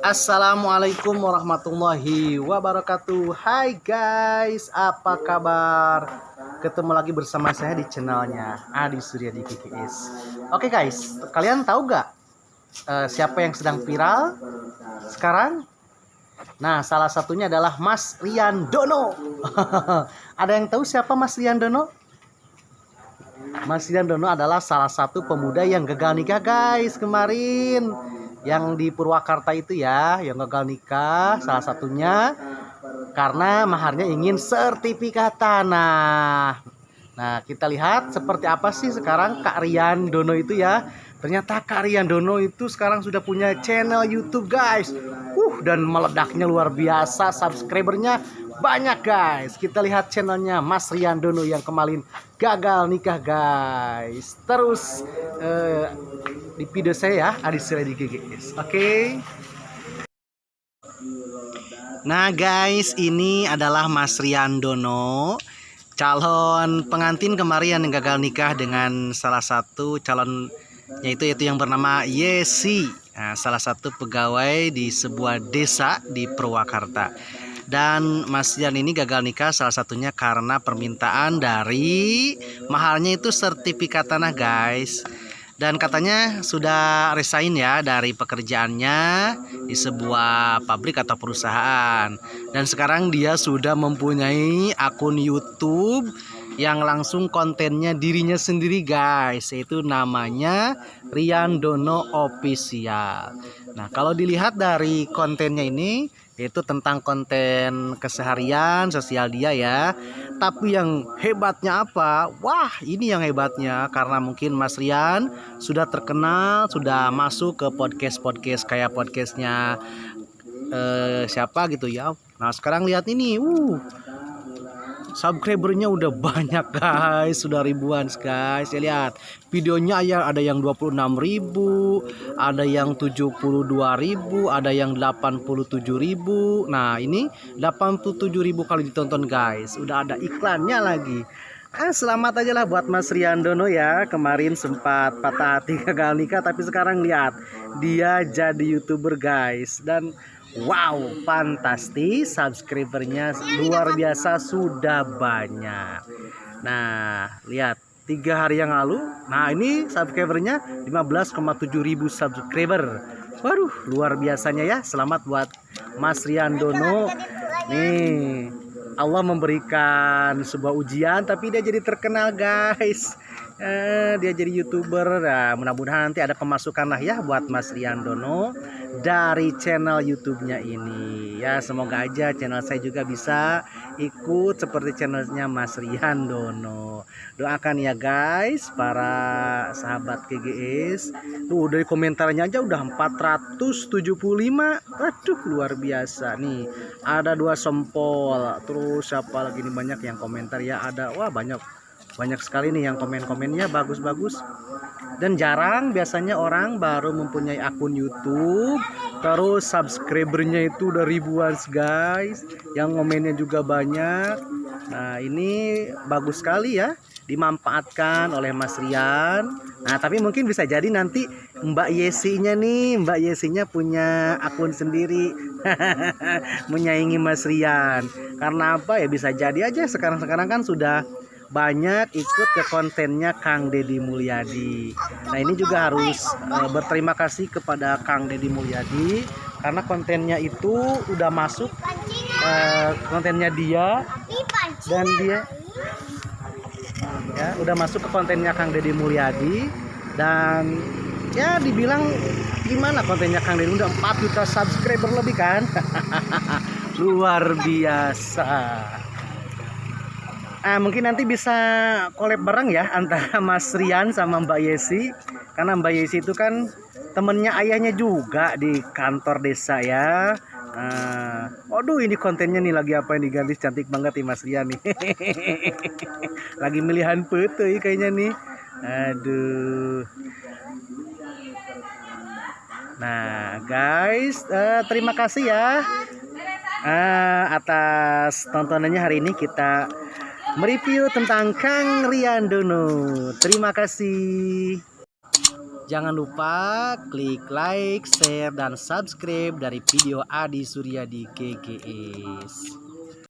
Assalamualaikum warahmatullahi wabarakatuh. Hai guys, apa kabar? Ketemu lagi bersama saya di channelnya Adi Suryadi KKS. Oke guys, kalian tahu gak siapa yang sedang viral sekarang? Nah, salah satunya adalah Mas Rian Dono. Ada yang tahu siapa Mas Rian Dono? Mas Rian Dono adalah salah satu pemuda yang gagal nikah guys kemarin, yang di Purwakarta itu ya, yang gagal nikah salah satunya karena maharnya ingin sertifikat tanah. Nah, kita lihat seperti apa sih sekarang Kak Rian Dono itu ya. Ternyata Kak Rian Dono itu sekarang sudah punya channel YouTube guys. Dan meledaknya luar biasa, subscribernya banyak guys. Kita lihat channelnya Mas Rian Dono yang kemarin gagal nikah guys. Terus di video saya ya, Adi Suryadi guys. Oke. Nah guys, ini adalah Mas Rian Dono, calon pengantin kemarin yang gagal nikah dengan salah satu calon yaitu yang bernama Yesi. Nah, salah satu pegawai di sebuah desa di Purwakarta. Dan Mas Rian ini gagal nikah salah satunya karena permintaan dari mahalnya itu sertifikat tanah guys. Dan katanya sudah resign ya dari pekerjaannya di sebuah pabrik atau perusahaan. Dan sekarang dia sudah mempunyai akun YouTube yang langsung kontennya dirinya sendiri guys, yaitu namanya Rian Dono Official. Nah, kalau dilihat dari kontennya ini, yaitu tentang konten keseharian sosial dia ya. Tapi yang hebatnya apa? Wah, ini yang hebatnya karena mungkin Mas Rian sudah terkenal, sudah masuk ke podcast kayak podcastnya siapa gitu ya. Nah, sekarang lihat ini, subscribernya udah banyak guys, sudah ribuan guys. Ya lihat videonya ya, ada yang 26.000, ada yang 72.000, ada yang 87.000. Nah, ini 87.000 kali ditonton guys. Udah ada iklannya lagi. Selamat aja lah buat Mas Rian Dono ya. Kemarin sempat patah hati gagal nikah, tapi sekarang lihat dia jadi YouTuber guys. Dan wow, fantastis, subscribernya luar biasa, sudah banyak. Nah, lihat 3 hari yang lalu. Nah, ini subscribernya 15,7 ribu subscriber. Waduh, luar biasanya ya. Selamat buat Mas Rian Dono. Nih, Allah memberikan sebuah ujian, tapi dia jadi terkenal guys. Dia jadi YouTuber. Nah, mudah-mudahan nanti ada pemasukan lah ya buat Mas Rian Dono dari channel YouTube-nya ini ya. Semoga aja channel saya juga bisa ikut seperti channelnya Mas Rian Dono. Doakan ya guys, para sahabat KGS. Dari komentarnya aja udah 475. Aduh, luar biasa nih. Ada 2 sempol. Terus siapa lagi nih, banyak yang komentar ya. Ada, wah, banyak sekali nih yang komen-komennya bagus-bagus. Dan jarang biasanya orang baru mempunyai akun YouTube terus subscribernya itu udah ribuan guys, yang komennya juga banyak. Nah, ini bagus sekali ya, dimanfaatkan oleh Mas Rian. Nah, tapi mungkin bisa jadi nanti Mbak Yesinya punya akun sendiri menyaingi Mas Rian. Karena apa ya, bisa jadi aja sekarang kan sudah banyak ikut ke kontennya Kang Deddy Mulyadi. Nah, ini juga harus berterima kasih kepada Kang Deddy Mulyadi karena kontennya itu udah masuk kontennya dia, dan dia ya udah masuk ke kontennya Kang Deddy Mulyadi. Dan ya dibilang gimana, kontennya Kang Deddy udah 4 juta subscriber lebih kan. Luar biasa. Mungkin nanti bisa collab bareng ya antara Mas Rian sama Mbak Yesi, karena Mbak Yesi itu kan temennya ayahnya juga di kantor desa ya. Waduh, ini kontennya nih lagi apa yang diganti, cantik banget nih Mas Rian nih. Lagi milihan foto kayaknya nih. Aduh. Nah guys, terima kasih ya atas tontonannya. Hari ini kita mereview tentang Kang Rian Dono. Terima kasih. Jangan lupa klik like, share, dan subscribe dari video Adi Suryadi GGS.